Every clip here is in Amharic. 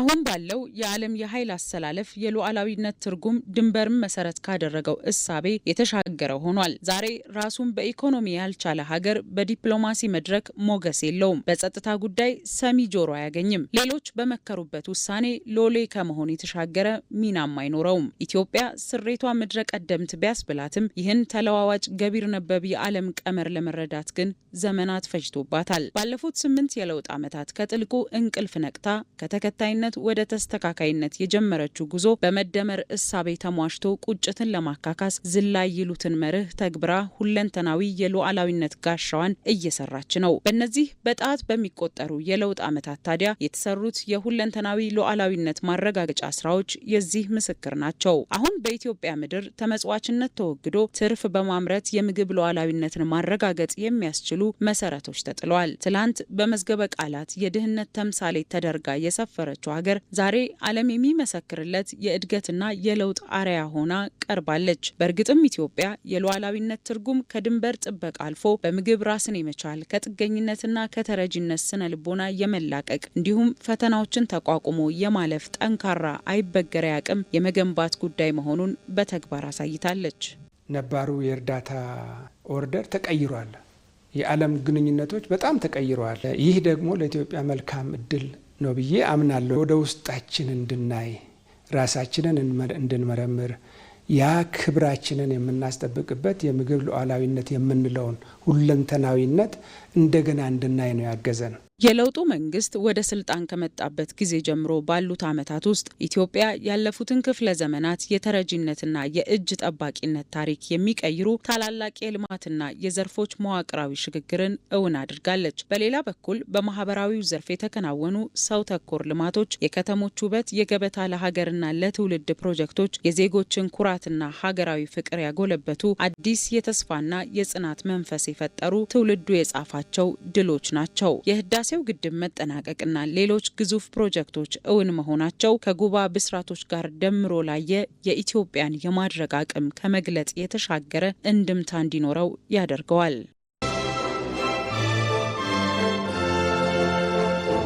አሁን ባለው የዓለም የኃይል አሰላለፍ የሉዓላዊነት ትርጉም ድንበርን መሰረት ካደረገው እሳቤ የተሻገረ ሆኗል። ዛሬ ራሱን በኢኮኖሚ ያልቻለ ሀገር በዲፕሎማሲ መድረክ ሞገስ የለውም። በጸጥታ ጉዳይ ሰሚ ጆሮ አያገኝም። ሌሎች በመከሩበት ውሳኔ ሎሌ ከመሆን የተሻገረ ሚናም አይኖረውም። ኢትዮጵያ ስሬቷ ምድረ ቀደምት ቢያስብላትም ይህን ተለዋዋጭ ገቢር ነበብ የዓለም ቀመር ለመረዳት ግን ዘመናት ፈጅቶባታል። ባለፉት 8 የለውጥ ዓመታት ከጥልቁ እንቅልፍ ነቅታ ከተከታይነት ወደ ተስተካካይነት የጀመረችው ጉዞ በመደመር እሳቤ ተሟሽቶ ቁጭትን ለማካካስ ዝላይ ይሉትን መርህ ተግብራ ሁለንተናዊ የሉዓላዊነት ጋሻዋን እየሰራች ነው። በእነዚህ በጣት በሚቆጠሩ የለውጥ ዓመታት ታዲያ የተሰሩት የሁለንተናዊ ሉዓላዊነት ማረጋገጫ ስራዎች የዚህ ምስክር ናቸው። አሁን በኢትዮጵያ ምድር ተመጽዋችነት ተወግዶ ትርፍ በማምረት የምግብ ሉዓላዊነትን ማረጋገጥ የሚያስችሉ መሰረቶች ተጥለዋል። ትላንት በመዝገበ ቃላት የድህነት ተምሳሌ ተደርጋ የሰፈረችው ሀገር ዛሬ ዓለም የሚመሰክርለት የእድገትና የለውጥ አርያ ሆና ቀርባለች። በእርግጥም ኢትዮጵያ የሉዓላዊነት ትርጉም ከድንበር ጥበቃ አልፎ በምግብ ራስን የመቻል ከጥገኝነትና ከተረጂነት ስነ ልቦና የመላቀቅ እንዲሁም ፈተናዎችን ተቋቁሞ የማለፍ ጠንካራ አይበገሬ አቅም የመገንባት ጉዳይ መሆኑን በተግባር አሳይታለች። ነባሩ የእርዳታ ኦርደር ተቀይሯል። የዓለም ግንኙነቶች በጣም ተቀይረዋል። ይህ ደግሞ ለኢትዮጵያ መልካም እድል ነው ብዬ አምናለሁ። ወደ ውስጣችን እንድናይ ራሳችንን እንድንመረምር ያ ክብራችንን የምናስጠብቅበት የምግብ ሉዓላዊነት የምንለውን ሁለንተናዊነት እንደገና እንድናይ ነው ያገዘን። የለውጡ መንግስት ወደ ስልጣን ከመጣበት ጊዜ ጀምሮ ባሉት ዓመታት ውስጥ ኢትዮጵያ ያለፉትን ክፍለ ዘመናት የተረጂነትና የእጅ ጠባቂነት ታሪክ የሚቀይሩ ታላላቅ የልማትና የዘርፎች መዋቅራዊ ሽግግርን እውን አድርጋለች። በሌላ በኩል በማህበራዊው ዘርፍ የተከናወኑ ሰው ተኮር ልማቶች፣ የከተሞች ውበት፣ የገበታ ለሀገርና ለትውልድ ፕሮጀክቶች የዜጎችን ኩራትና ሀገራዊ ፍቅር ያጎለበቱ አዲስ የተስፋና የጽናት መንፈስ የፈጠሩ ትውልዱ የጻፋቸው ድሎች ናቸው። የህዳሴው ግድብ መጠናቀቅና ሌሎች ግዙፍ ፕሮጀክቶች እውን መሆናቸው ከጉባ ብስራቶች ጋር ደምሮ ላየ የኢትዮጵያን የማድረግ አቅም ከመግለጽ የተሻገረ እንድምታ እንዲኖረው ያደርገዋል።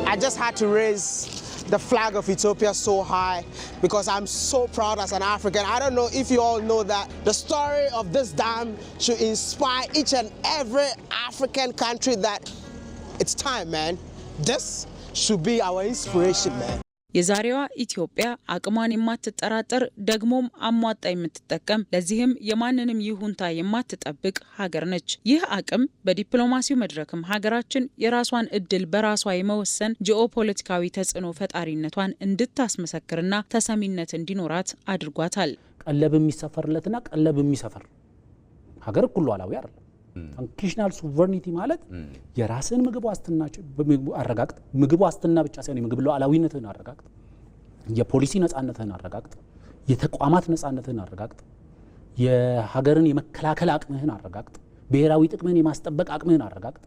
I just had to raise the flag of Ethiopia so high because I'm so proud as an African. I don't know if you all know that the story of this dam should inspire each and every African country that it's time, man. This should be our inspiration, man. የዛሬዋ ኢትዮጵያ አቅሟን የማትጠራጠር ደግሞም አሟጣ የምትጠቀም ለዚህም የማንንም ይሁንታ የማትጠብቅ ሀገር ነች። ይህ አቅም በዲፕሎማሲው መድረክም ሀገራችን የራሷን እድል በራሷ የመወሰን ጂኦፖለቲካዊ ተጽዕኖ ፈጣሪነቷን እንድታስመሰክርና ተሰሚነት እንዲኖራት አድርጓታል። ቀለብ የሚሰፈርለትና ቀለብ የሚሰፈር ሀገር ሁሉ ሉዓላዊ አይደለም። ፋንክሽናል ሶቨርኒቲ ማለት የራስን ምግብ ዋስትና አረጋግጥ፣ ምግብ ዋስትና ብቻ ሳይሆን የምግብ ሉዓላዊነትን አረጋግጥ፣ የፖሊሲ ነጻነትን አረጋግጥ፣ የተቋማት ነጻነትን አረጋግጥ፣ የሀገርን የመከላከል አቅምህን አረጋግጥ፣ ብሔራዊ ጥቅምን የማስጠበቅ አቅምህን አረጋግጥ።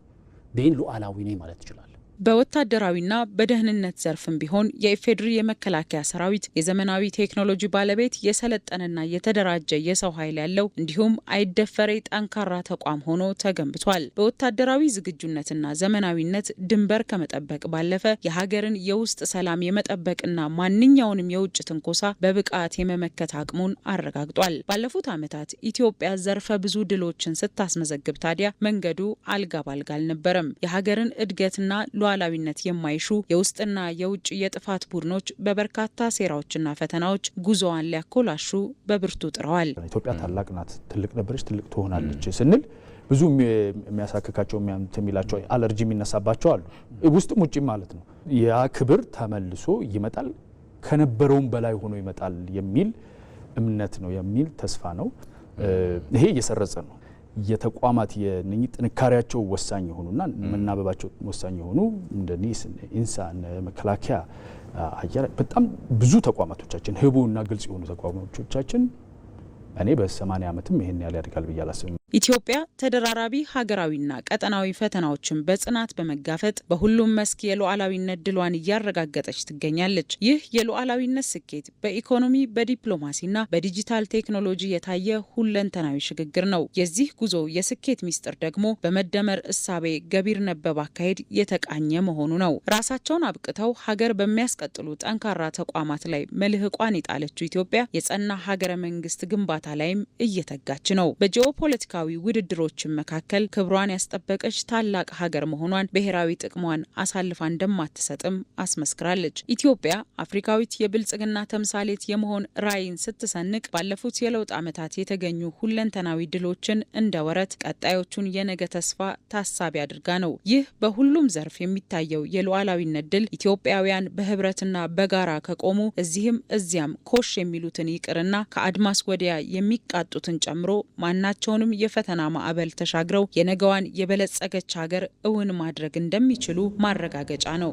ደን ሉዓላዊ ነኝ ማለት ይችላል። በወታደራዊና በደህንነት ዘርፍም ቢሆን የኢፌዴሪ የመከላከያ ሰራዊት የዘመናዊ ቴክኖሎጂ ባለቤት የሰለጠነና የተደራጀ የሰው ኃይል ያለው እንዲሁም አይደፈሬ ጠንካራ ተቋም ሆኖ ተገንብቷል። በወታደራዊ ዝግጁነትና ዘመናዊነት ድንበር ከመጠበቅ ባለፈ የሀገርን የውስጥ ሰላም የመጠበቅና ማንኛውንም የውጭ ትንኮሳ በብቃት የመመከት አቅሙን አረጋግጧል። ባለፉት ዓመታት ኢትዮጵያ ዘርፈ ብዙ ድሎችን ስታስመዘግብ ታዲያ መንገዱ አልጋ ባልጋ አልነበረም። የሀገርን እድገትና ሉዓላዊነት የማይሹ የውስጥና የውጭ የጥፋት ቡድኖች በበርካታ ሴራዎችና ፈተናዎች ጉዞዋን ሊያኮላሹ በብርቱ ጥረዋል። ኢትዮጵያ ታላቅ ናት፣ ትልቅ ነበረች፣ ትልቅ ትሆናለች ስንል ብዙ የሚያሳክካቸው የሚላቸው አለርጂ የሚነሳባቸው አሉ፣ ውስጥም ውጭ ማለት ነው። ያ ክብር ተመልሶ ይመጣል፣ ከነበረውም በላይ ሆኖ ይመጣል የሚል እምነት ነው፣ የሚል ተስፋ ነው። ይሄ እየሰረጸ ነው። የተቋማት የነኚህ ጥንካሬያቸው ወሳኝ የሆኑና መናበባቸው ወሳኝ የሆኑ እንደ ኒስ፣ ኢንሳ፣ መከላከያ፣ አየር በጣም ብዙ ተቋማቶቻችን ህቡና ግልጽ የሆኑ ተቋማቶቻችን እኔ በ80 ዓመትም ይሄን ያህል ያድጋል ብዬ አላስብም። ኢትዮጵያ ተደራራቢ ሀገራዊና ቀጠናዊ ፈተናዎችን በጽናት በመጋፈጥ በሁሉም መስክ የሉዓላዊነት ድሏን እያረጋገጠች ትገኛለች። ይህ የሉዓላዊነት ስኬት በኢኮኖሚ በዲፕሎማሲና በዲጂታል ቴክኖሎጂ የታየ ሁለንተናዊ ሽግግር ነው። የዚህ ጉዞ የስኬት ሚስጥር ደግሞ በመደመር እሳቤ ገቢር ነበብ አካሄድ የተቃኘ መሆኑ ነው። ራሳቸውን አብቅተው ሀገር በሚያስቀጥሉ ጠንካራ ተቋማት ላይ መልህቋን የጣለችው ኢትዮጵያ የጸና ሀገረ መንግስት ግንባታ ላይም እየተጋች ነው። በጂኦፖለቲካ ውድድሮችን መካከል ክብሯን ያስጠበቀች ታላቅ ሀገር መሆኗን ብሔራዊ ጥቅሟን አሳልፋ እንደማትሰጥም አስመስክራለች። ኢትዮጵያ አፍሪካዊት የብልጽግና ተምሳሌት የመሆን ራዕይን ስትሰንቅ ባለፉት የለውጥ ዓመታት የተገኙ ሁለንተናዊ ድሎችን እንደ ወረት ቀጣዮቹን የነገ ተስፋ ታሳቢ አድርጋ ነው። ይህ በሁሉም ዘርፍ የሚታየው የሉዓላዊነት ድል ኢትዮጵያውያን በህብረትና በጋራ ከቆሙ እዚህም እዚያም ኮሽ የሚሉትን ይቅርና ከአድማስ ወዲያ የሚቃጡትን ጨምሮ ማናቸውንም የፈተና ማዕበል ተሻግረው የነገዋን የበለጸገች ሀገር እውን ማድረግ እንደሚችሉ ማረጋገጫ ነው።